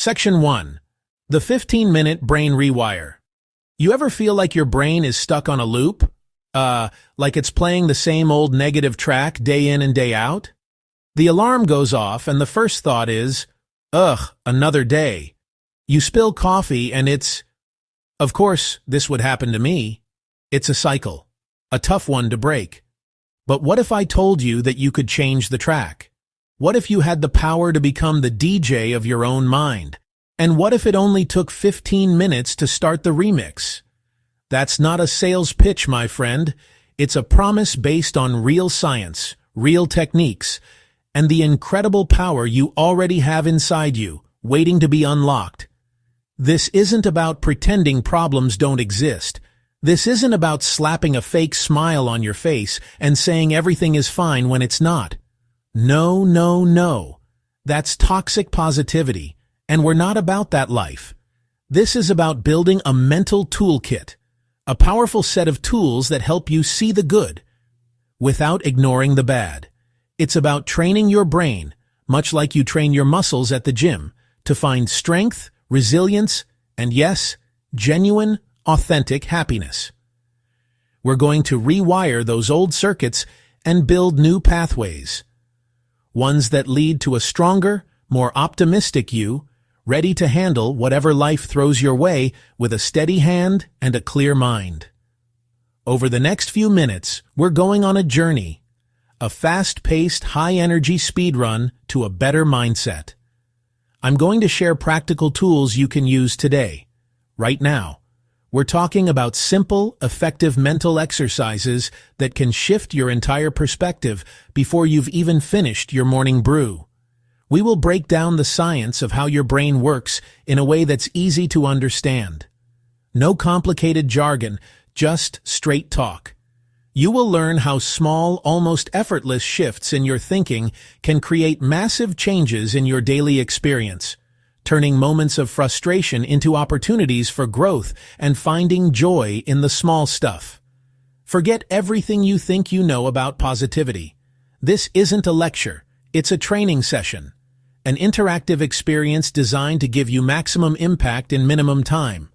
Section 1. The 15-minute brain rewire. You ever feel like your brain is stuck on a loop? Like it's playing the same old negative track day in and day out? The alarm goes off and the first thought is, ugh, another day. You spill coffee and of course, this would happen to me. It's a cycle. A tough one to break. But what if I told you that you could change the track? What if you had the power to become the DJ of your own mind? And what if it only took 15 minutes to start the remix? That's not a sales pitch, my friend. It's a promise based on real science, real techniques, and the incredible power you already have inside you, waiting to be unlocked. This isn't about pretending problems don't exist. This isn't about slapping a fake smile on your face and saying everything is fine when it's not. No, no, no. That's toxic positivity, and we're not about that life. This is about building a mental toolkit, a powerful set of tools that help you see the good without ignoring the bad. It's about training your brain, much like you train your muscles at the gym, to find strength, resilience, and yes, genuine, authentic happiness. We're going to rewire those old circuits and build new pathways. Ones that lead to a stronger, more optimistic you, ready to handle whatever life throws your way with a steady hand and a clear mind. Over the next few minutes, we're going on a journey, a fast-paced, high-energy speed run to a better mindset. I'm going to share practical tools you can use today, right now. We're talking about simple, effective mental exercises that can shift your entire perspective before you've even finished your morning brew. We will break down the science of how your brain works in a way that's easy to understand. No complicated jargon, just straight talk. You will learn how small, almost effortless shifts in your thinking can create massive changes in your daily experience, turning moments of frustration into opportunities for growth and finding joy in the small stuff. Forget everything you think you know about positivity. This isn't a lecture, it's a training session, an interactive experience designed to give you maximum impact in minimum time.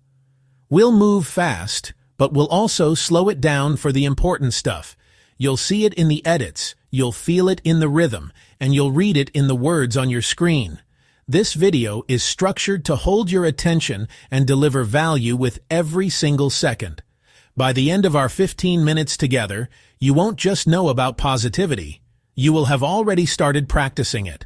We'll move fast, but we'll also slow it down for the important stuff. You'll see it in the edits, you'll feel it in the rhythm, and you'll read it in the words on your screen. This video is structured to hold your attention and deliver value with every single second. By the end of our 15 minutes together, you won't just know about positivity. You will have already started practicing it.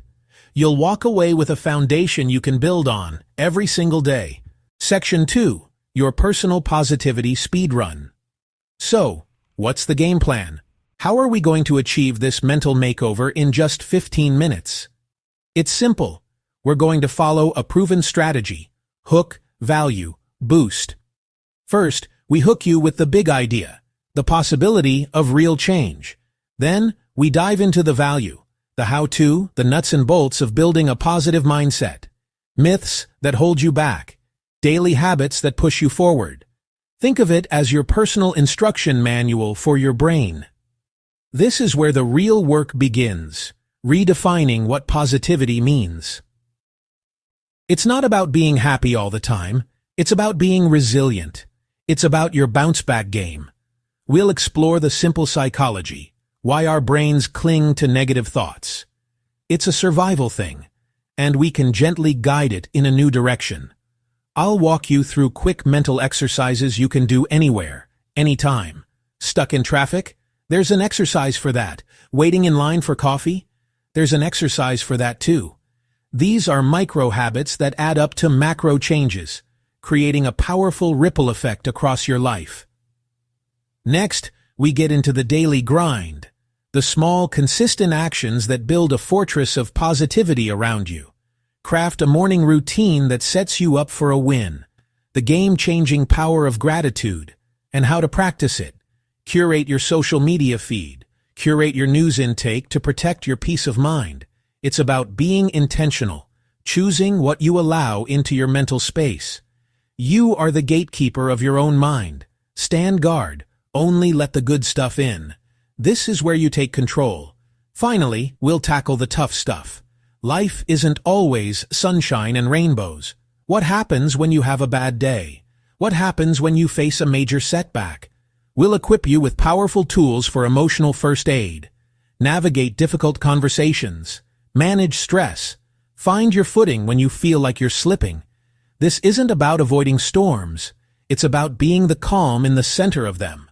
You'll walk away with a foundation you can build on every single day. Section 2. Your personal positivity speed run. So, what's the game plan? How are we going to achieve this mental makeover in just 15 minutes? It's simple. We're going to follow a proven strategy: hook, value, boost. First, we hook you with the big idea, the possibility of real change. Then, we dive into the value, the how-to, the nuts and bolts of building a positive mindset, myths that hold you back, daily habits that push you forward. Think of it as your personal instruction manual for your brain. This is where the real work begins, redefining what positivity means. It's not about being happy all the time. It's about being resilient. It's about your bounce-back game. We'll explore the simple psychology, why our brains cling to negative thoughts. It's a survival thing, and we can gently guide it in a new direction. I'll walk you through quick mental exercises you can do anywhere, anytime. Stuck in traffic? There's an exercise for that. Waiting in line for coffee? There's an exercise for that too. These are micro habits that add up to macro changes, creating a powerful ripple effect across your life. Next, we get into the daily grind, the small, consistent actions that build a fortress of positivity around you. Craft a morning routine that sets you up for a win, the game-changing power of gratitude, and how to practice it. Curate your social media feed, curate your news intake to protect your peace of mind. It's about being intentional, choosing what you allow into your mental space. You are the gatekeeper of your own mind. Stand guard, only let the good stuff in. This is where you take control. Finally, we'll tackle the tough stuff. Life isn't always sunshine and rainbows. What happens when you have a bad day? What happens when you face a major setback? We'll equip you with powerful tools for emotional first aid. Navigate difficult conversations. Manage stress. Find your footing when you feel like you're slipping. This isn't about avoiding storms. It's about being the calm in the center of them.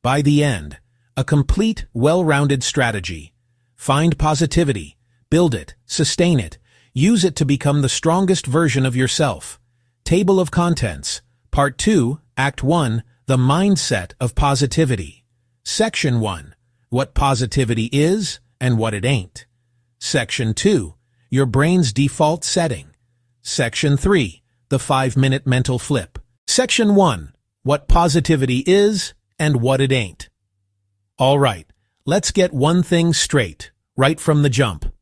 By the end, a complete, well-rounded strategy. Find positivity. Build it. Sustain it. Use it to become the strongest version of yourself. Table of Contents. Part 2, Act 1, The Mindset of Positivity. Section 1, What Positivity Is and What It Ain't. Section 2, Your Brain's Default Setting. Section 3, The 5-Minute Mental Flip. Section 1, What Positivity Is and What It Ain't. All right, let's get one thing straight, right from the jump.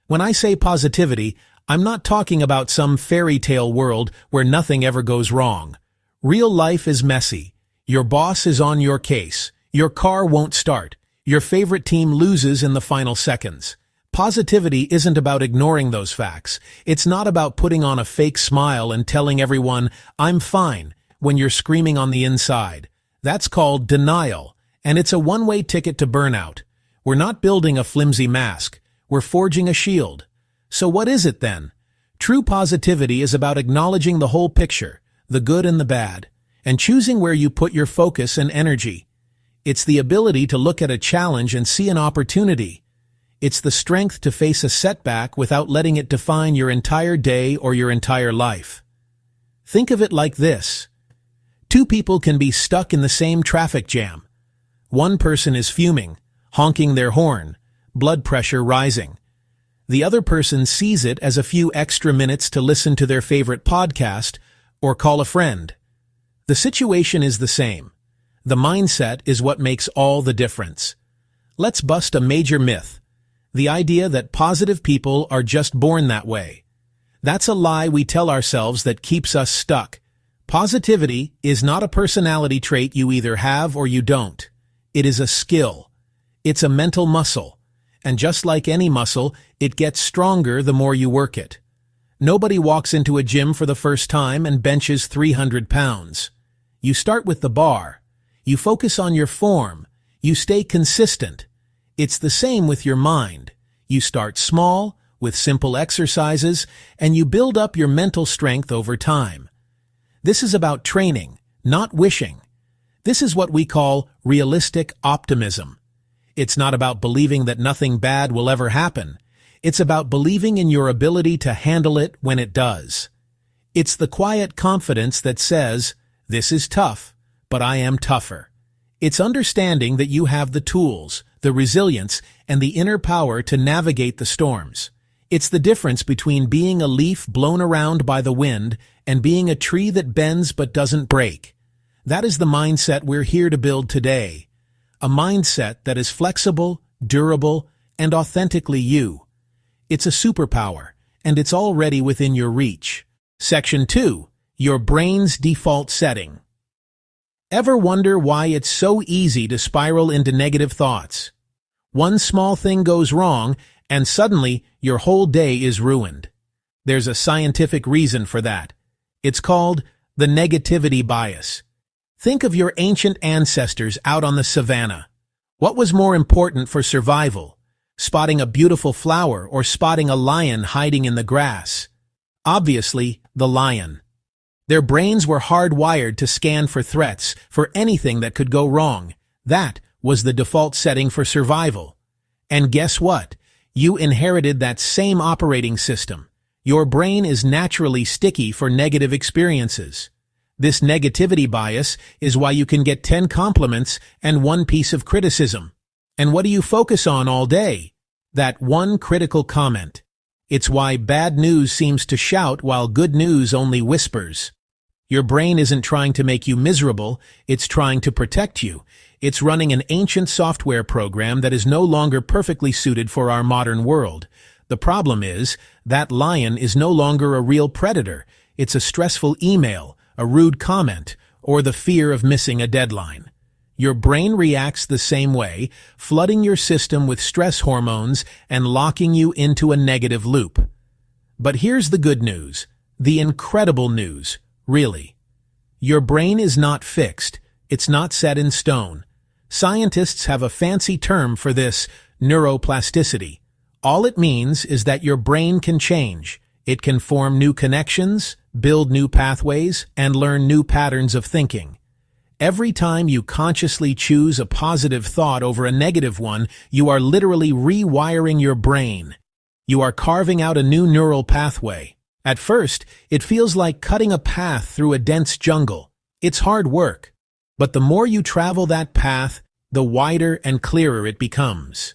When I say positivity, I'm not talking about some fairy tale world where nothing ever goes wrong. Real life is messy. Your boss is on your case. Your car won't start. Your favorite team loses in the final seconds. Positivity isn't about ignoring those facts. It's not about putting on a fake smile and telling everyone, "I'm fine," when you're screaming on the inside. That's called denial, and it's a one-way ticket to burnout. We're not building a flimsy mask. We're forging a shield. So what is it then? True positivity is about acknowledging the whole picture, the good and the bad, and choosing where you put your focus and energy. It's the ability to look at a challenge and see an opportunity. It's the strength to face a setback without letting it define your entire day or your entire life. Think of it like this. Two people can be stuck in the same traffic jam. One person is fuming, honking their horn, blood pressure rising. The other person sees it as a few extra minutes to listen to their favorite podcast or call a friend. The situation is the same. The mindset is what makes all the difference. Let's bust a major myth. The idea that positive people are just born that way. That's a lie we tell ourselves that keeps us stuck. Positivity is not a personality trait you either have or you don't. It is a skill. It's a mental muscle. And just like any muscle, it gets stronger the more you work it. Nobody walks into a gym for the first time and benches 300 pounds. You start with the bar. You focus on your form. You stay consistent. It's the same with your mind. You start small, with simple exercises, and you build up your mental strength over time. This is about training, not wishing. This is what we call realistic optimism. It's not about believing that nothing bad will ever happen. It's about believing in your ability to handle it when it does. It's the quiet confidence that says, "This is tough, but I am tougher." It's understanding that you have the tools, the resilience, and the inner power to navigate the storms. It's the difference between being a leaf blown around by the wind and being a tree that bends but doesn't break. That is the mindset we're here to build today. A mindset that is flexible, durable, and authentically you. It's a superpower, and it's already within your reach. Section 2. Your brain's default setting. Ever wonder why it's so easy to spiral into negative thoughts? One small thing goes wrong, and suddenly your whole day is ruined. There's a scientific reason for that. It's called the negativity bias. Think of your ancient ancestors out on the savannah. What was more important for survival? Spotting a beautiful flower or spotting a lion hiding in the grass? Obviously, the lion. Their brains were hardwired to scan for threats, for anything that could go wrong. That was the default setting for survival. And guess what? You inherited that same operating system. Your brain is naturally sticky for negative experiences. This negativity bias is why you can get 10 compliments and 1 piece of criticism. And what do you focus on all day? That one critical comment. It's why bad news seems to shout while good news only whispers. Your brain isn't trying to make you miserable, it's trying to protect you. It's running an ancient software program that is no longer perfectly suited for our modern world. The problem is, that lion is no longer a real predator. It's a stressful email, a rude comment, or the fear of missing a deadline. Your brain reacts the same way, flooding your system with stress hormones and locking you into a negative loop. But here's the good news, the incredible news, really. Your brain is not fixed, it's not set in stone. Scientists have a fancy term for this, neuroplasticity. All it means is that your brain can change. It can form new connections, build new pathways, and learn new patterns of thinking. Every time you consciously choose a positive thought over a negative one, you are literally rewiring your brain. You are carving out a new neural pathway. At first, it feels like cutting a path through a dense jungle. It's hard work. But the more you travel that path, the wider and clearer it becomes.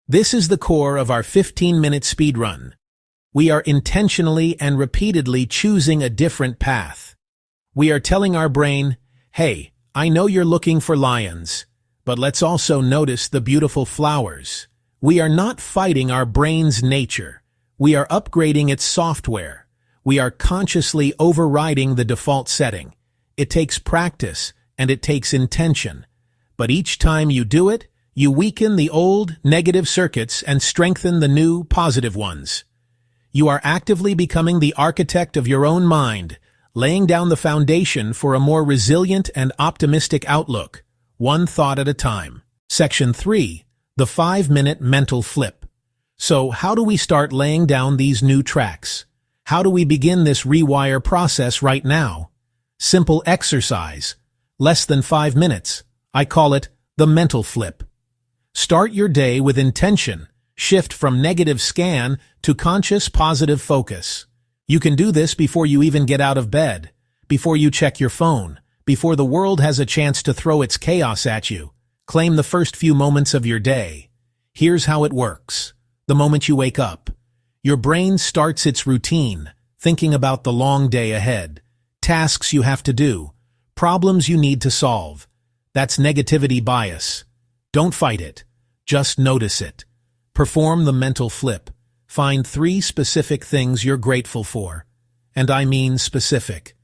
This is the core of our 15-minute speed run. We are intentionally and repeatedly choosing a different path. We are telling our brain, hey, I know you're looking for lions, but let's also notice the beautiful flowers. We are not fighting our brain's nature. We are upgrading its software. We are consciously overriding the default setting. It takes practice, and it takes intention. But each time you do it, you weaken the old, negative circuits and strengthen the new, positive ones. You are actively becoming the architect of your own mind, laying down the foundation for a more resilient and optimistic outlook, one thought at a time. Section 3. The 5-minute mental flip. So, how do we start laying down these new tracks? How do we begin this rewire process right now? Simple exercise. Less than 5 minutes. I call it the mental flip. Start your day with intention. Shift from negative scan to conscious positive focus. You can do this before you even get out of bed, before you check your phone, before the world has a chance to throw its chaos at you. Claim the first few moments of your day. Here's how it works. The moment you wake up, your brain starts its routine, thinking about the long day ahead, tasks you have to do, problems you need to solve. That's negativity bias. Don't fight it. Just notice it. Perform the mental flip. Find 3 specific things you're grateful for. And I mean specific.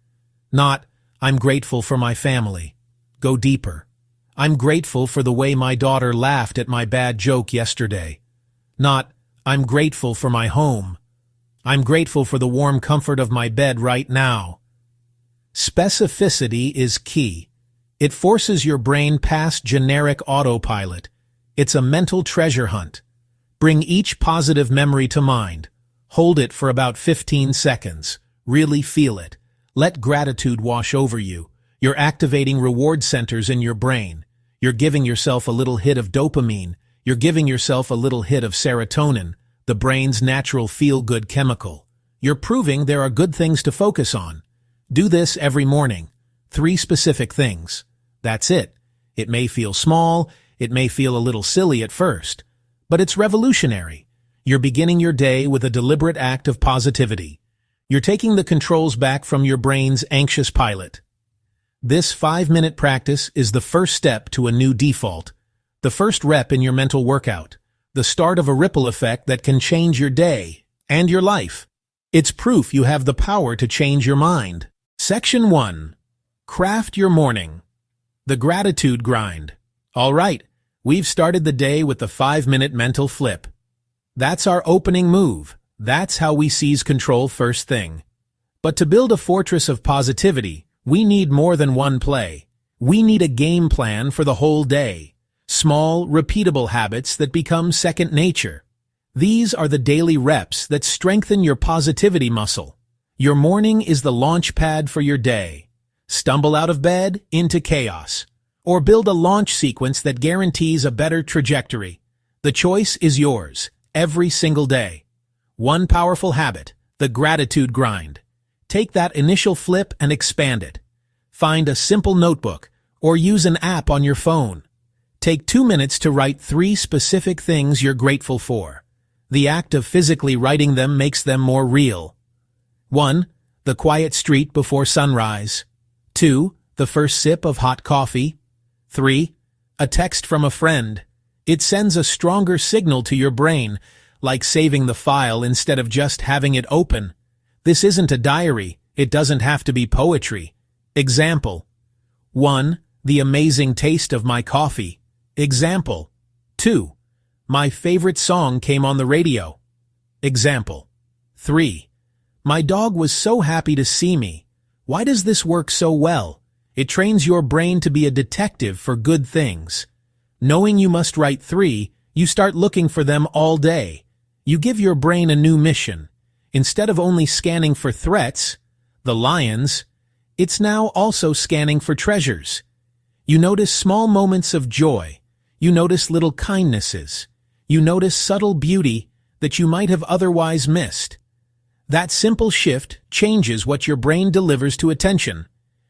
Not, I'm grateful for my family. Go deeper. I'm grateful for the way my daughter laughed at my bad joke yesterday. Not, I'm grateful for my home. I'm grateful for the warm comfort of my bed right now. Specificity is key. It forces your brain past generic autopilot. It's a mental treasure hunt. Bring each positive memory to mind. Hold it for about 15 seconds. Really feel it. Let gratitude wash over you. You're activating reward centers in your brain. You're giving yourself a little hit of dopamine. You're giving yourself a little hit of serotonin, the brain's natural feel-good chemical. You're proving there are good things to focus on. Do this every morning. 3 specific things. That's it. It may feel small. It may feel a little silly at first. But it's revolutionary. You're beginning your day with a deliberate act of positivity. You're taking the controls back from your brain's anxious pilot. This 5-minute practice is the first step to a new default, the first rep in your mental workout, the start of a ripple effect that can change your day and your life. It's proof you have the power to change your mind. Section 1. Craft your morning. The gratitude grind. All right. We've started the day with the 5-minute mental flip. That's our opening move. That's how we seize control first thing. But to build a fortress of positivity, we need more than one play. We need a game plan for the whole day. Small, repeatable habits that become second nature. These are the daily reps that strengthen your positivity muscle. Your morning is the launch pad for your day. Stumble out of bed into chaos. Or build a launch sequence that guarantees a better trajectory. The choice is yours, every single day. One powerful habit, the gratitude grind. Take that initial flip and expand it. Find a simple notebook or use an app on your phone. Take 2 minutes to write 3 specific things you're grateful for. The act of physically writing them makes them more real. 1. The quiet street before sunrise. 2. The first sip of hot coffee. 3. A text from a friend. It sends a stronger signal to your brain, like saving the file instead of just having it open. This isn't a diary. It doesn't have to be poetry. Example. 1. The amazing taste of my coffee. Example. 2. My favorite song came on the radio. Example. 3. My dog was so happy to see me. Why does this work so well? It trains your brain to be a detective for good things. Knowing you must write 3, you start looking for them all day. You give your brain a new mission. Instead of only scanning for threats, the lions, it's now also scanning for treasures. You notice small moments of joy. You notice little kindnesses. You notice subtle beauty that you might have otherwise missed. That simple shift changes what your brain delivers to attention.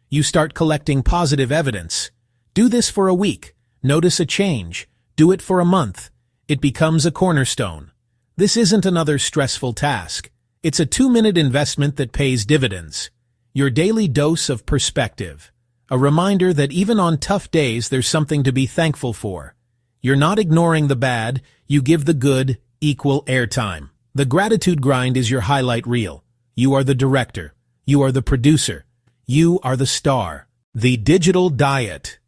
You start collecting positive evidence. Do this for a week. Notice a change. Do it for a month. It becomes a cornerstone. This isn't another stressful task. It's a 2-minute investment that pays dividends. Your daily dose of perspective. A reminder that even on tough days there's something to be thankful for. You're not ignoring the bad, you give the good equal airtime. The gratitude grind is your highlight reel. You are the director. You are the producer. You are the star. The digital diet.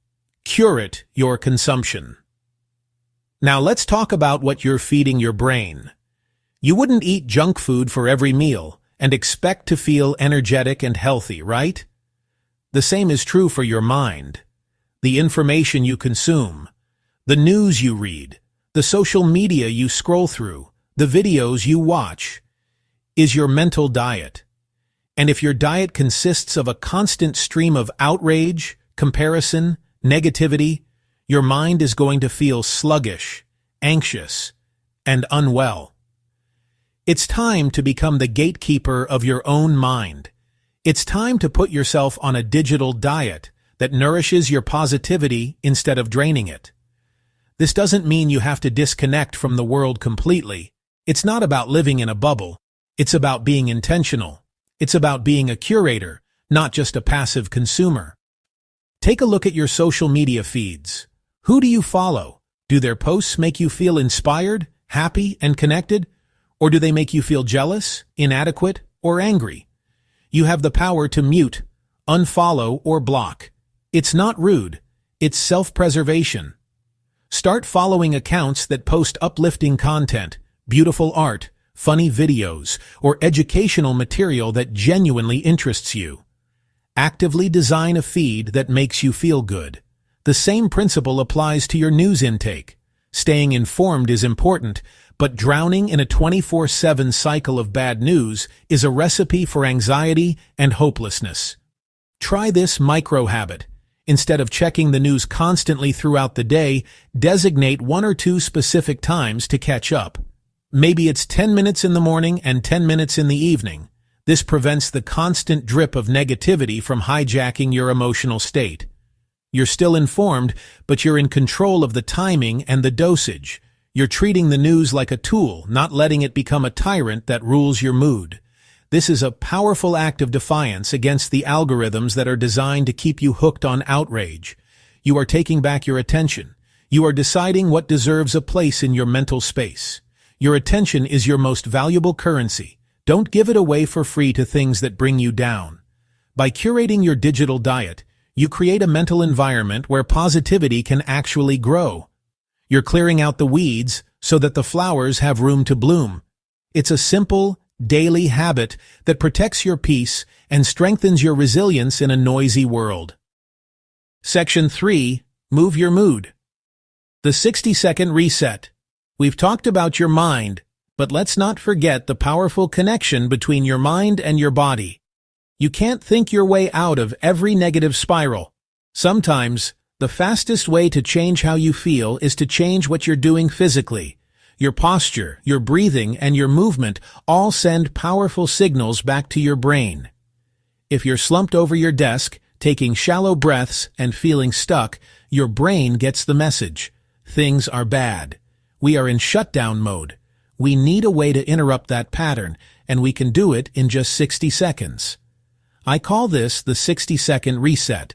Curate your consumption. Now let's talk about what you're feeding your brain. You wouldn't eat junk food for every meal and expect to feel energetic and healthy, right? The same is true for your mind. The information you consume, the news you read, the social media you scroll through, the videos you watch, is your mental diet. And if your diet consists of a constant stream of outrage, comparison, negativity, your mind is going to feel sluggish, anxious, and unwell. It's time to become the gatekeeper of your own mind. It's time to put yourself on a digital diet that nourishes your positivity instead of draining it. This doesn't mean you have to disconnect from the world completely. It's not about living in a bubble. It's about being intentional. It's about being a curator, not just a passive consumer. Take a look at your social media feeds. Who do you follow? Do their posts make you feel inspired, happy, and connected? Or do they make you feel jealous, inadequate, or angry? You have the power to mute, unfollow, or block. It's not rude. It's self-preservation. Start following accounts that post uplifting content, beautiful art, funny videos, or educational material that genuinely interests you. Actively design a feed that makes you feel good. The same principle applies to your news intake. Staying informed is important, but drowning in a 24/7 cycle of bad news is a recipe for anxiety and hopelessness. Try this micro-habit. Instead of checking the news constantly throughout the day, designate 1 or 2 specific times to catch up. Maybe it's 10 minutes in the morning and 10 minutes in the evening. This prevents the constant drip of negativity from hijacking your emotional state. You're still informed, but you're in control of the timing and the dosage. You're treating the news like a tool, not letting it become a tyrant that rules your mood. This is a powerful act of defiance against the algorithms that are designed to keep you hooked on outrage. You are taking back your attention. You are deciding what deserves a place in your mental space. Your attention is your most valuable currency. Don't give it away for free to things that bring you down. By curating your digital diet, you create a mental environment where positivity can actually grow. You're clearing out the weeds so that the flowers have room to bloom. It's a simple, daily habit that protects your peace and strengthens your resilience in a noisy world. Section 3. Move your mood. The 60-second reset. We've talked about your mind, but let's not forget the powerful connection between your mind and your body. You can't think your way out of every negative spiral. Sometimes, the fastest way to change how you feel is to change what you're doing physically. Your posture, your breathing, and your movement all send powerful signals back to your brain. If you're slumped over your desk, taking shallow breaths and feeling stuck, your brain gets the message. Things are bad. We are in shutdown mode. We need a way to interrupt that pattern, and we can do it in just 60 seconds. I call this the 60-second reset.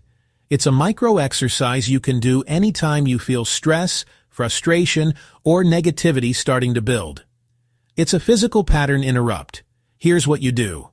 It's a micro exercise you can do anytime you feel stress, frustration, or negativity starting to build. It's a physical pattern interrupt. Here's what you do.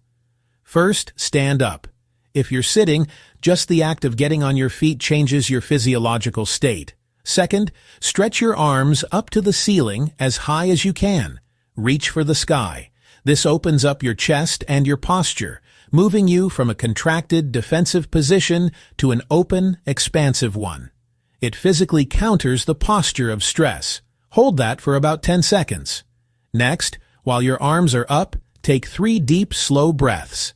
First, stand up. If you're sitting, just the act of getting on your feet changes your physiological state. Second, stretch your arms up to the ceiling as high as you can. Reach for the sky. This opens up your chest and your posture, moving you from a contracted, defensive position to an open, expansive one. It physically counters the posture of stress. Hold that for about 10 seconds. Next, while your arms are up, take 3 deep, slow breaths.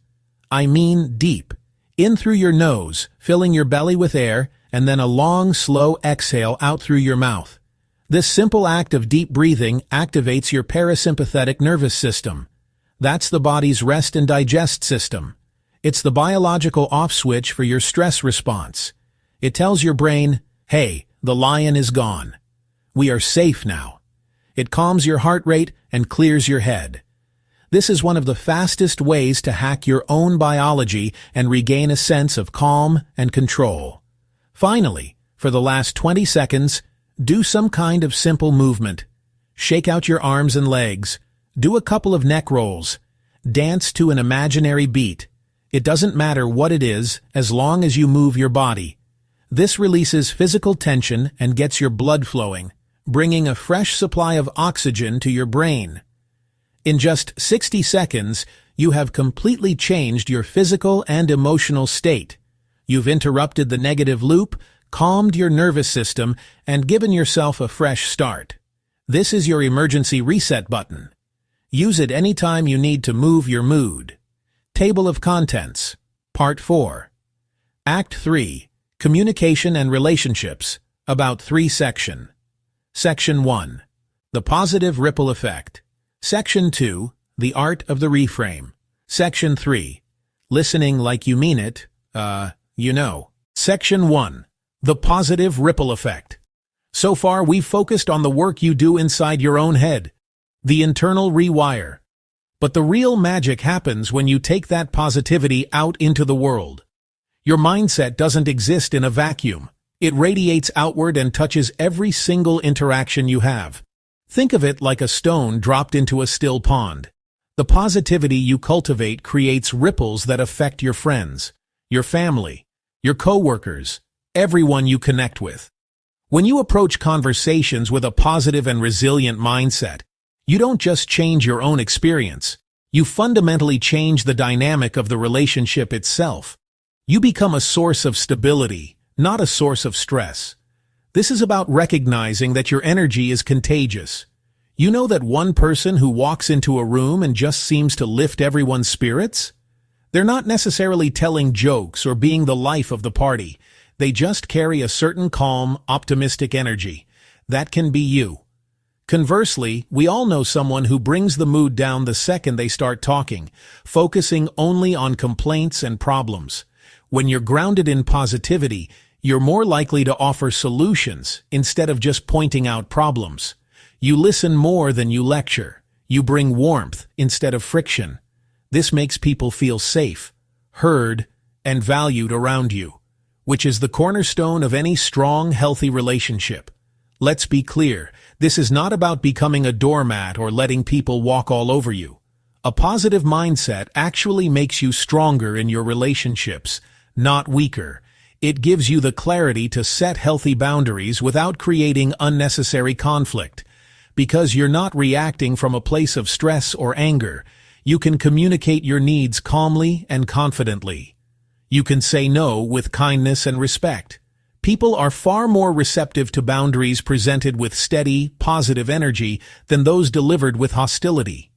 I mean deep. In through your nose, filling your belly with air, and then a long, slow exhale out through your mouth. This simple act of deep breathing activates your parasympathetic nervous system. That's the body's rest and digest system. It's the biological off switch for your stress response. It tells your brain, hey, the lion is gone. We are safe now. It calms your heart rate and clears your head. This is one of the fastest ways to hack your own biology and regain a sense of calm and control. Finally, for the last 20 seconds, do some kind of simple movement. Shake out your arms and legs. Do a couple of neck rolls. Dance to an imaginary beat. It doesn't matter what it is as long as you move your body. This releases physical tension and gets your blood flowing, bringing a fresh supply of oxygen to your brain. In just 60 seconds, you have completely changed your physical and emotional state. You've interrupted the negative loop, calmed your nervous system, and given yourself a fresh start. This is your emergency reset button. Use it anytime you need to move your mood. Table of Contents. Part 4. Act 3. Communication and Relationships. About 3 section. Section 1. The Positive Ripple Effect. Section 2. The Art of the Reframe. Section 3. Listening like you mean it, you know. Section 1. The Positive Ripple Effect. So far, we've focused on the work you do inside your own head. The internal rewire. But the real magic happens when you take that positivity out into the world. Your mindset doesn't exist in a vacuum. It radiates outward and touches every single interaction you have. Think of it like a stone dropped into a still pond. The positivity you cultivate creates ripples that affect your friends, your family, your coworkers, everyone you connect with. When you approach conversations with a positive and resilient mindset, you don't just change your own experience, you fundamentally change the dynamic of the relationship itself. You become a source of stability, not a source of stress. This is about recognizing that your energy is contagious. You know that one person who walks into a room and just seems to lift everyone's spirits? They're not necessarily telling jokes or being the life of the party. They just carry a certain calm, optimistic energy. That can be you. Conversely, we all know someone who brings the mood down the second they start talking, focusing only on complaints and problems. When you're grounded in positivity, you're more likely to offer solutions instead of just pointing out problems. You listen more than you lecture. You bring warmth instead of friction. This makes people feel safe, heard, and valued around you, which is the cornerstone of any strong, healthy relationship. Let's be clear, this is not about becoming a doormat or letting people walk all over you. A positive mindset actually makes you stronger in your relationships, not weaker. It gives you the clarity to set healthy boundaries without creating unnecessary conflict. Because you're not reacting from a place of stress or anger, you can communicate your needs calmly and confidently. You can say no with kindness and respect. People are far more receptive to boundaries presented with steady, positive energy than those delivered with hostility.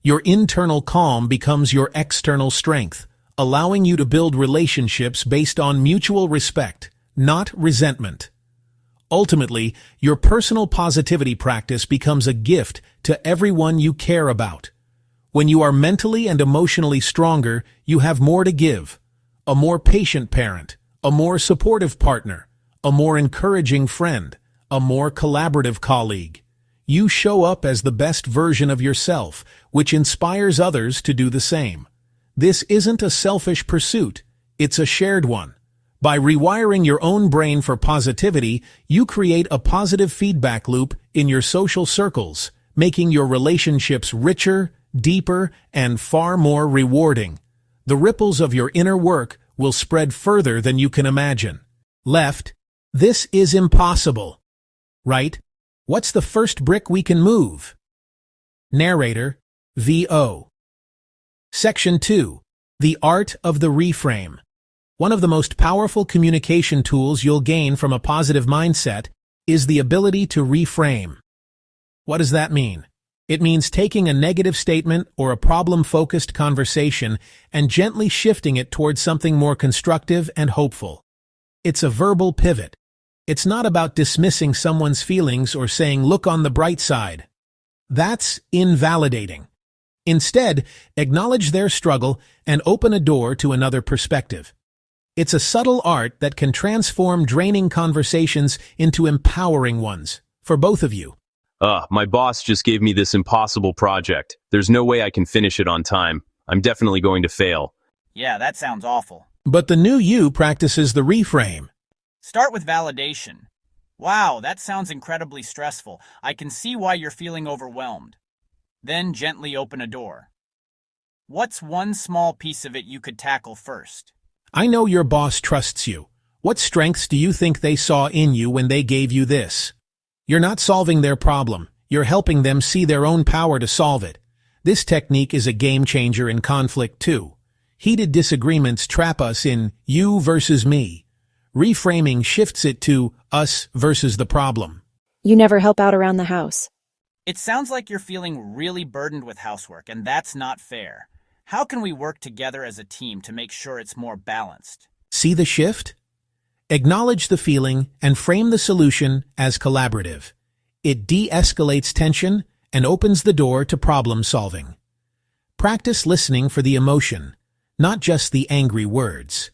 Your internal calm becomes your external strength, allowing you to build relationships based on mutual respect, not resentment. Ultimately, your personal positivity practice becomes a gift to everyone you care about. When you are mentally and emotionally stronger, you have more to give. A more patient parent, a more supportive partner, a more encouraging friend, a more collaborative colleague. You show up as the best version of yourself, which inspires others to do the same. This isn't a selfish pursuit, it's a shared one. By rewiring your own brain for positivity, you create a positive feedback loop in your social circles, making your relationships richer, deeper, and far more rewarding. The ripples of your inner work will spread further than you can imagine. Left, this is impossible. Right, what's the first brick we can move? Narrator, VO. Section 2. The Art of the Reframe. One of the most powerful communication tools you'll gain from a positive mindset is the ability to reframe. What does that mean? It means taking a negative statement or a problem-focused conversation and gently shifting it towards something more constructive and hopeful. It's a verbal pivot. It's not about dismissing someone's feelings or saying, "Look on the bright side." That's invalidating. Instead, acknowledge their struggle and open a door to another perspective. It's a subtle art that can transform draining conversations into empowering ones, for both of you. My boss just gave me this impossible project. There's no way I can finish it on time. I'm definitely going to fail. Yeah, that sounds awful. But the new you practices the reframe. Start with validation. Wow, that sounds incredibly stressful. I can see why you're feeling overwhelmed. Then gently open a door. What's one small piece of it you could tackle first? I know your boss trusts you. What strengths do you think they saw in you when they gave you this? You're not solving their problem. You're helping them see their own power to solve it. This technique is a game changer in conflict too. Heated disagreements trap us in you versus me. Reframing shifts it to us versus the problem. You never help out around the house. It sounds like you're feeling really burdened with housework, and that's not fair. How can we work together as a team to make sure it's more balanced? See the shift? Acknowledge the feeling and frame the solution as collaborative. It de-escalates tension and opens the door to problem solving. Practice listening for the emotion, not just the angry words.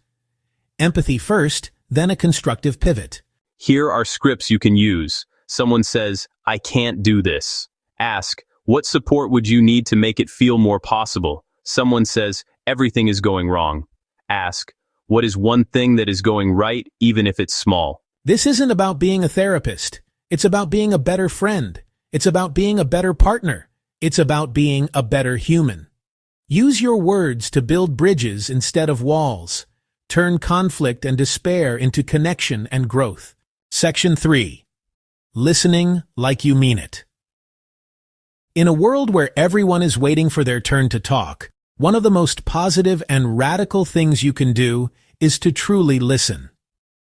Empathy first, then a constructive pivot. Here are scripts you can use. Someone says, "I can't do this." Ask, "What support would you need to make it feel more possible?" Someone says, "Everything is going wrong." Ask, "What is one thing that is going right, even if it's small?" This isn't about being a therapist. It's about being a better friend. It's about being a better partner. It's about being a better human. Use your words to build bridges instead of walls. Turn conflict and despair into connection and growth. Section 3. Listening like you mean it. In a world where everyone is waiting for their turn to talk, one of the most positive and radical things you can do is to truly listen.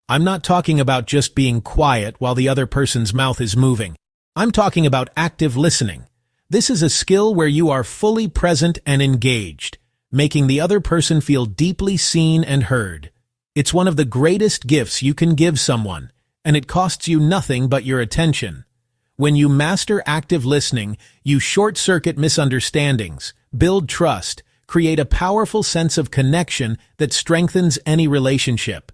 I'm not talking about just being quiet while the other person's mouth is moving. I'm talking about active listening. This is a skill where you are fully present and engaged, making the other person feel deeply seen and heard. It's one of the greatest gifts you can give someone, and it costs you nothing but your attention. When you master active listening, you short-circuit misunderstandings, build trust, create a powerful sense of connection that strengthens any relationship.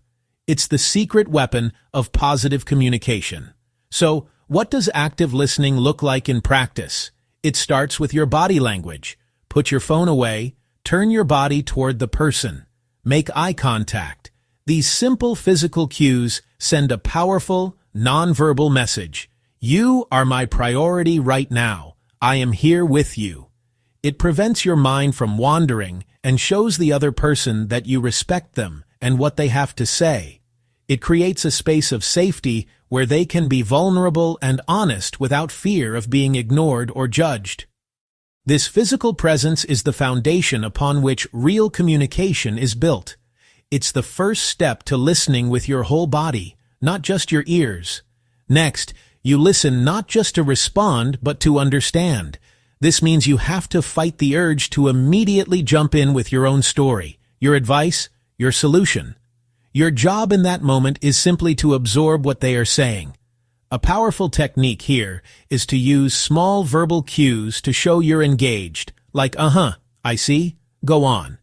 It's the secret weapon of positive communication. So, what does active listening look like in practice? It starts with your body language. Put your phone away, turn your body toward the person, make eye contact. These simple physical cues send a powerful, nonverbal message. You are my priority right now. I am here with you. It prevents your mind from wandering and shows the other person that you respect them and what they have to say. It creates a space of safety where they can be vulnerable and honest without fear of being ignored or judged. This physical presence is the foundation upon which real communication is built. It's the first step to listening with your whole body, not just your ears. Next, you listen not just to respond, but to understand. This means you have to fight the urge to immediately jump in with your own story, your advice, your solution. Your job in that moment is simply to absorb what they are saying. A powerful technique here is to use small verbal cues to show you're engaged, like, I see, go on.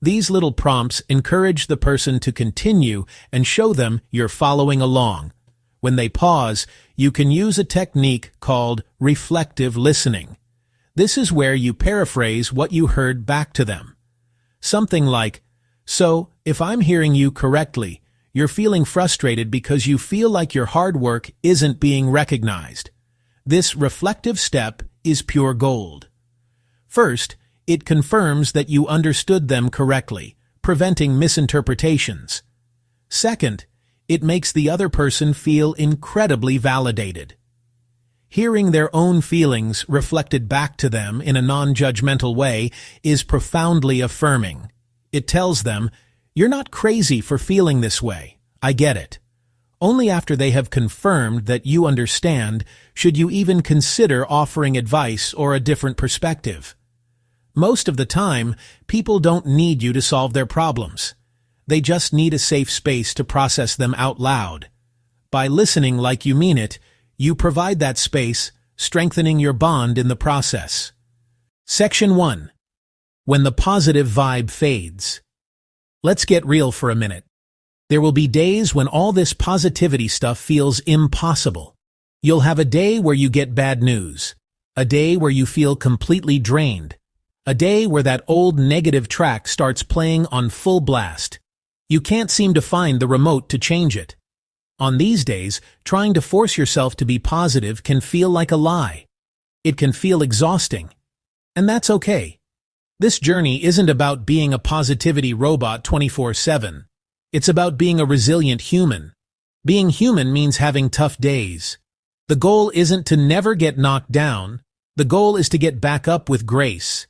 These little prompts encourage the person to continue and show them you're following along. When they pause, you can use a technique called reflective listening. This is where you paraphrase what you heard back to them. Something like, "So, if I'm hearing you correctly, you're feeling frustrated because you feel like your hard work isn't being recognized." This reflective step is pure gold. First, it confirms that you understood them correctly, preventing misinterpretations. Second, it makes the other person feel incredibly validated. Hearing their own feelings reflected back to them in a non-judgmental way is profoundly affirming. It tells them, "You're not crazy for feeling this way. I get it." Only after they have confirmed that you understand should you even consider offering advice or a different perspective. Most of the time, people don't need you to solve their problems. They just need a safe space to process them out loud. By listening like you mean it, you provide that space, strengthening your bond in the process. Section 1. When the positive vibe fades. Let's get real for a minute. There will be days when all this positivity stuff feels impossible. You'll have a day where you get bad news, a day where you feel completely drained, a day where that old negative track starts playing on full blast. You can't seem to find the remote to change it. On these days, trying to force yourself to be positive can feel like a lie. It can feel exhausting. And that's okay. This journey isn't about being a positivity robot 24/7. It's about being a resilient human. Being human means having tough days. The goal isn't to never get knocked down. The goal is to get back up with grace.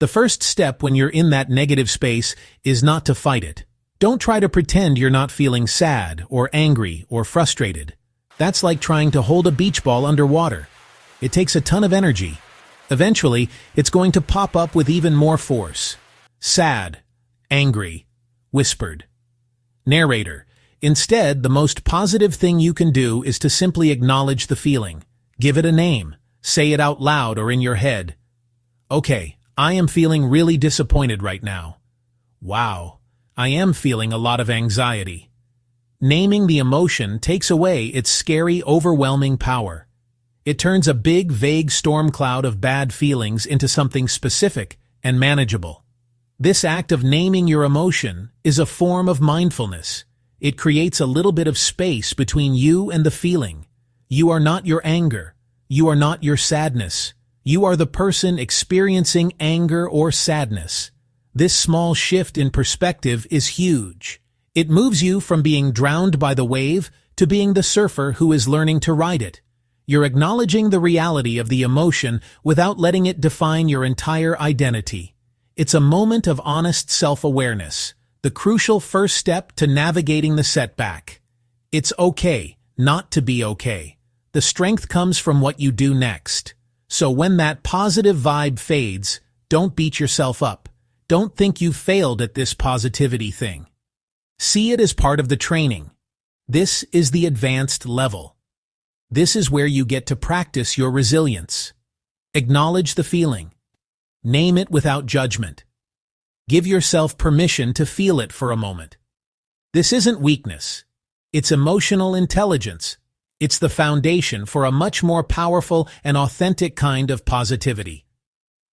The first step when you're in that negative space is not to fight it. Don't try to pretend you're not feeling sad or angry or frustrated. That's like trying to hold a beach ball underwater. It takes a ton of energy. Eventually, it's going to pop up with even more force. Sad, angry, whispered. Narrator. Instead, the most positive thing you can do is to simply acknowledge the feeling. Give it a name. Say it out loud or in your head. Okay, I am feeling really disappointed right now. Wow, I am feeling a lot of anxiety. Naming the emotion takes away its scary, overwhelming power. It turns a big, vague storm cloud of bad feelings into something specific and manageable. This act of naming your emotion is a form of mindfulness. It creates a little bit of space between you and the feeling. You are not your anger. You are not your sadness. You are the person experiencing anger or sadness. This small shift in perspective is huge. It moves you from being drowned by the wave to being the surfer who is learning to ride it. You're acknowledging the reality of the emotion without letting it define your entire identity. It's a moment of honest self-awareness, the crucial first step to navigating the setback. It's okay not to be okay. The strength comes from what you do next. So when that positive vibe fades, don't beat yourself up. Don't think you failed at this positivity thing. See it as part of the training. This is the advanced level. This is where you get to practice your resilience. Acknowledge the feeling. Name it without judgment. Give yourself permission to feel it for a moment. This isn't weakness. It's emotional intelligence. It's the foundation for a much more powerful and authentic kind of positivity.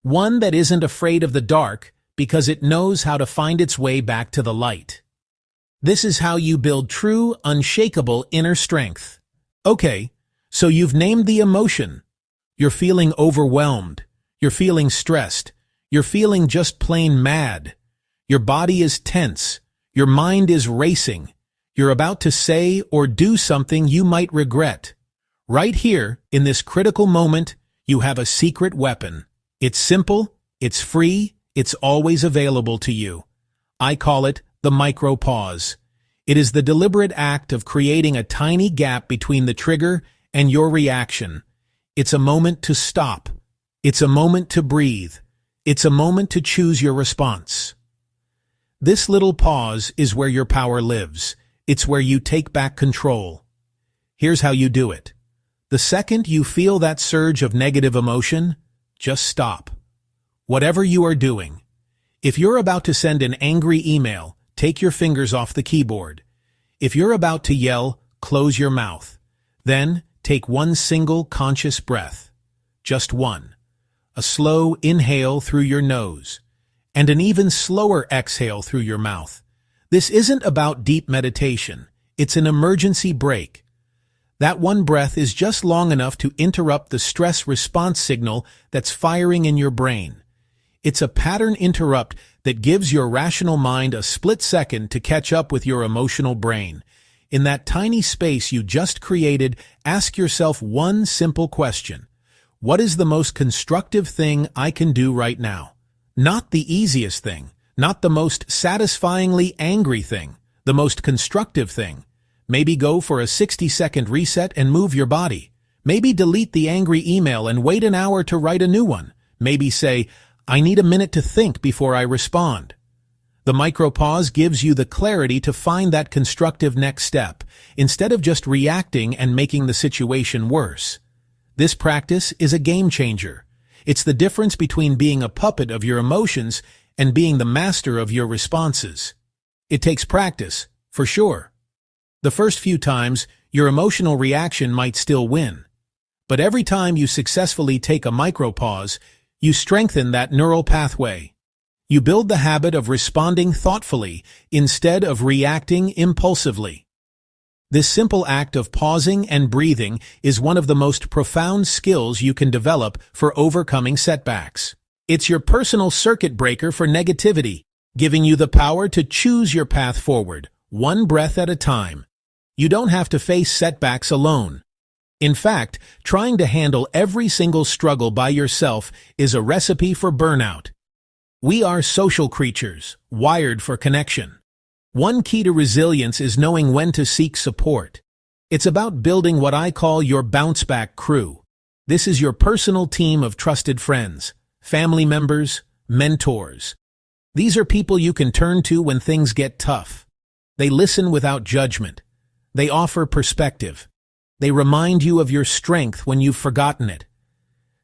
One that isn't afraid of the dark because it knows how to find its way back to the light. This is how you build true, unshakable inner strength. Okay, so you've named the emotion. You're feeling overwhelmed. You're feeling stressed. You're feeling just plain mad. Your body is tense. Your mind is racing. You're about to say or do something you might regret. Right here, in this critical moment, you have a secret weapon. It's simple, it's free, it's always available to you. I call it the micro-pause. It is the deliberate act of creating a tiny gap between the trigger and your reaction. It's a moment to stop. It's a moment to breathe. It's a moment to choose your response. This little pause is where your power lives. It's where you take back control. Here's how you do it. The second you feel that surge of negative emotion, just stop. Whatever you are doing. If you're about to send an angry email, take your fingers off the keyboard. If you're about to yell, close your mouth. Then, take one single conscious breath. Just one. A slow inhale through your nose, and an even slower exhale through your mouth. This isn't about deep meditation. It's an emergency break. That one breath is just long enough to interrupt the stress response signal that's firing in your brain. It's a pattern interrupt that gives your rational mind a split second to catch up with your emotional brain. In that tiny space you just created, ask yourself one simple question. What is the most constructive thing I can do right now? Not the easiest thing, not the most satisfyingly angry thing, the most constructive thing. Maybe go for a 60-second reset and move your body. Maybe delete the angry email and wait an hour to write a new one. Maybe say, I need a minute to think before I respond. The micropause gives you the clarity to find that constructive next step, instead of just reacting and making the situation worse. This practice is a game changer. It's the difference between being a puppet of your emotions and being the master of your responses. It takes practice, for sure. The first few times, your emotional reaction might still win. But every time you successfully take a micropause, you strengthen that neural pathway. You build the habit of responding thoughtfully instead of reacting impulsively. This simple act of pausing and breathing is one of the most profound skills you can develop for overcoming setbacks. It's your personal circuit breaker for negativity, giving you the power to choose your path forward, one breath at a time. You don't have to face setbacks alone. In fact, trying to handle every single struggle by yourself is a recipe for burnout. We are social creatures, wired for connection. One key to resilience is knowing when to seek support. It's about building what I call your bounce-back crew. This is your personal team of trusted friends, family members, mentors. These are people you can turn to when things get tough. They listen without judgment. They offer perspective. They remind you of your strength when you've forgotten it.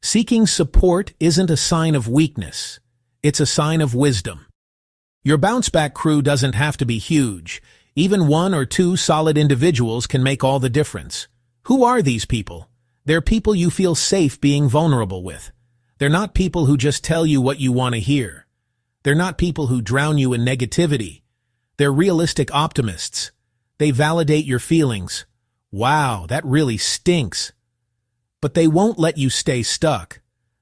Seeking support isn't a sign of weakness. It's a sign of wisdom. Your bounce-back crew doesn't have to be huge. Even one or two solid individuals can make all the difference. Who are these people? They're people you feel safe being vulnerable with. They're not people who just tell you what you want to hear. They're not people who drown you in negativity. They're realistic optimists. They validate your feelings. Wow, that really stinks. But they won't let you stay stuck.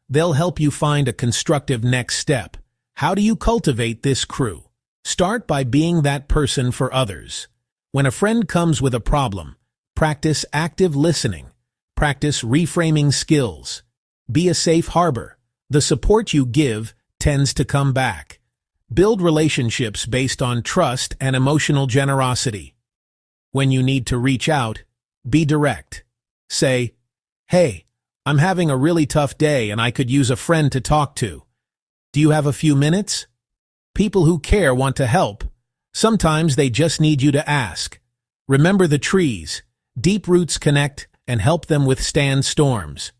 They'll help you find a constructive next step. How do you cultivate this crew? Start by being that person for others. When a friend comes with a problem, practice active listening. Practice reframing skills. Be a safe harbor. The support you give tends to come back. Build relationships based on trust and emotional generosity. When you need to reach out, be direct. Say, hey, I'm having a really tough day and I could use a friend to talk to. Do you have a few minutes? People who care want to help. Sometimes they just need you to ask. Remember the trees. Deep roots connect and help them withstand storms.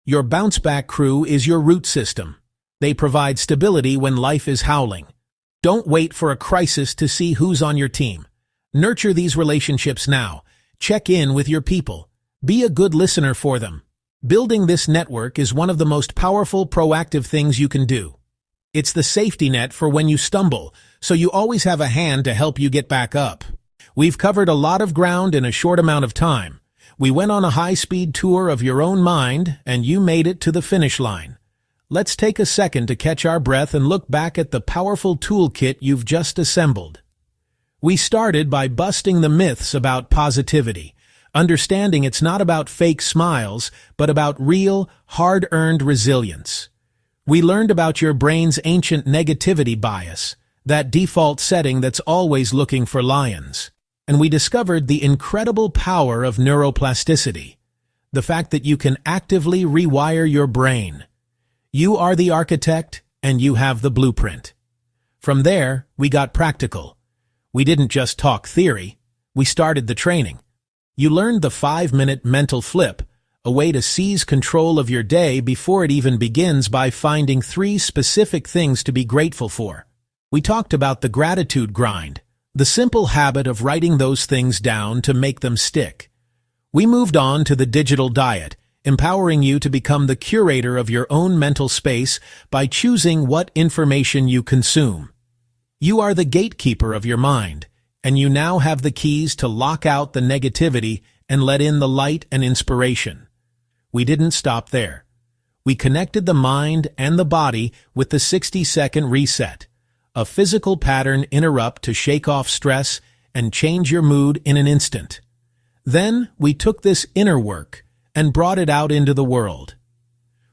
Your bounce-back crew is your root system. They provide stability when life is howling. Don't wait for a crisis to see who's on your team. Nurture these relationships now. Check in with your people. Be a good listener for them. Building this network is one of the most powerful proactive things you can do. It's the safety net for when you stumble, so you always have a hand to help you get back up. We've covered a lot of ground in a short amount of time. We went on a high-speed tour of your own mind, and you made it to the finish line. Let's take a second to catch our breath and look back at the powerful toolkit you've just assembled. We started by busting the myths about positivity, understanding it's not about fake smiles, but about real, hard-earned resilience. We learned about your brain's ancient negativity bias, that default setting that's always looking for lions. And we discovered the incredible power of neuroplasticity, the fact that you can actively rewire your brain. You are the architect, and you have the blueprint. From there, we got practical. We didn't just talk theory, we started the training. You learned the 5-minute mental flip, a way to seize control of your day before it even begins by finding 3 specific things to be grateful for. We talked about the gratitude grind, the simple habit of writing those things down to make them stick. We moved on to the digital diet, empowering you to become the curator of your own mental space by choosing what information you consume. You are the gatekeeper of your mind, and you now have the keys to lock out the negativity and let in the light and inspiration. We didn't stop there. We connected the mind and the body with the 60-second reset, a physical pattern interrupt to shake off stress and change your mood in an instant. Then we took this inner work and brought it out into the world.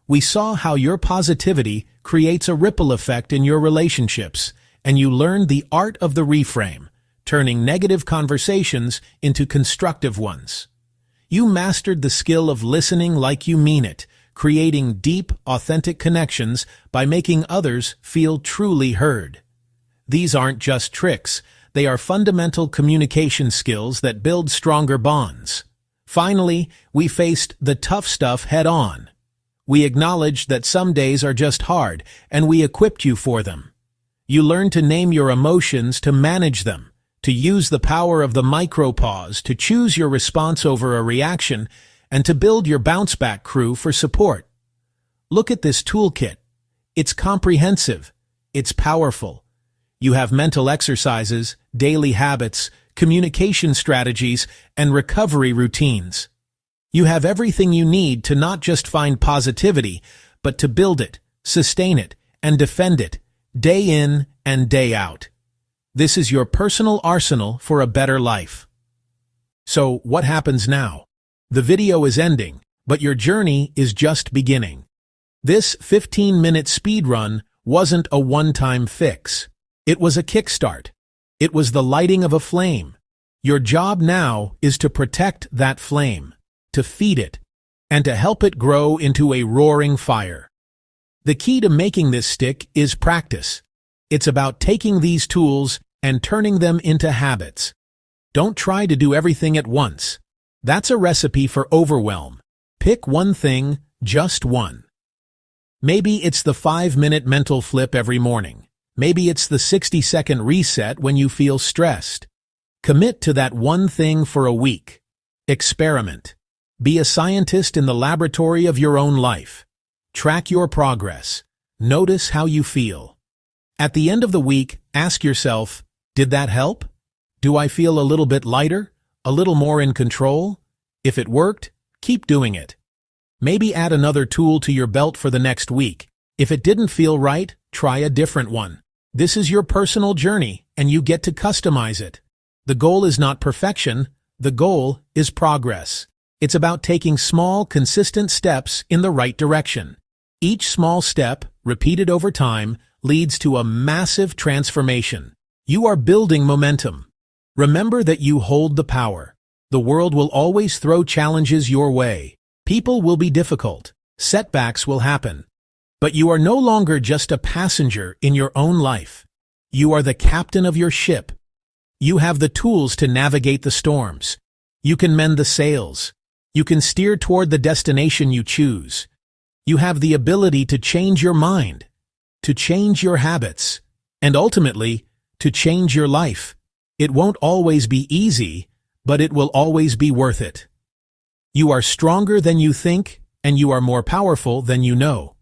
We saw how your positivity creates a ripple effect in your relationships, and you learned the art of the reframe, turning negative conversations into constructive ones. You mastered the skill of listening like you mean it, creating deep, authentic connections by making others feel truly heard. These aren't just tricks, they are fundamental communication skills that build stronger bonds. Finally, we faced the tough stuff head-on. We acknowledged that some days are just hard, and we equipped you for them. You learned to name your emotions, to manage them, to use the power of the micro-pause, to choose your response over a reaction, and to build your bounce-back crew for support. Look at this toolkit. It's comprehensive. It's powerful. You have mental exercises, daily habits, communication strategies, and recovery routines. You have everything you need to not just find positivity, but to build it, sustain it, and defend it, day in and day out. This is your personal arsenal for a better life. So, what happens now? The video is ending, but your journey is just beginning. This 15-minute speed run wasn't a one-time fix. It was a kickstart. It was the lighting of a flame. Your job now is to protect that flame, to feed it, and to help it grow into a roaring fire. The key to making this stick is practice. It's about taking these tools and turning them into habits. Don't try to do everything at once. That's a recipe for overwhelm. Pick one thing, just one. Maybe it's the 5-minute mental flip every morning. Maybe it's the 60-second reset when you feel stressed. Commit to that one thing for a week. Experiment. Be a scientist in the laboratory of your own life. Track your progress. Notice how you feel. At the end of the week, ask yourself, did that help? Do I feel a little bit lighter? A little more in control? If it worked, keep doing it. Maybe add another tool to your belt for the next week. If it didn't feel right, try a different one. This is your personal journey, and you get to customize it. The goal is not perfection. The goal is progress. It's about taking small, consistent steps in the right direction. Each small step, repeated over time, leads to a massive transformation. You are building momentum. Remember that you hold the power. The world will always throw challenges your way. People will be difficult. Setbacks will happen. But you are no longer just a passenger in your own life. You are the captain of your ship. You have the tools to navigate the storms. You can mend the sails. You can steer toward the destination you choose. You have the ability to change your mind, to change your habits, and ultimately, to change your life. It won't always be easy, but it will always be worth it. You are stronger than you think, and you are more powerful than you know.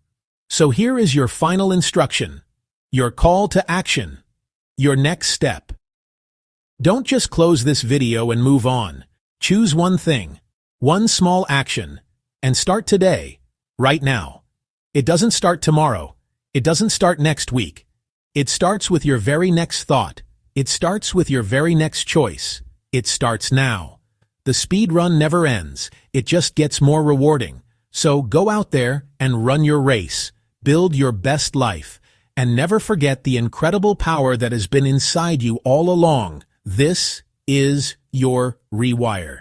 So here is your final instruction, your call to action, your next step. Don't just close this video and move on. Choose one thing, one small action, and start today, right now. It doesn't start tomorrow. It doesn't start next week. It starts with your very next thought. It starts with your very next choice. It starts now. The speed run never ends. It just gets more rewarding. So go out there and run your race. Build your best life. And never forget the incredible power that has been inside you all along. This is your rewire.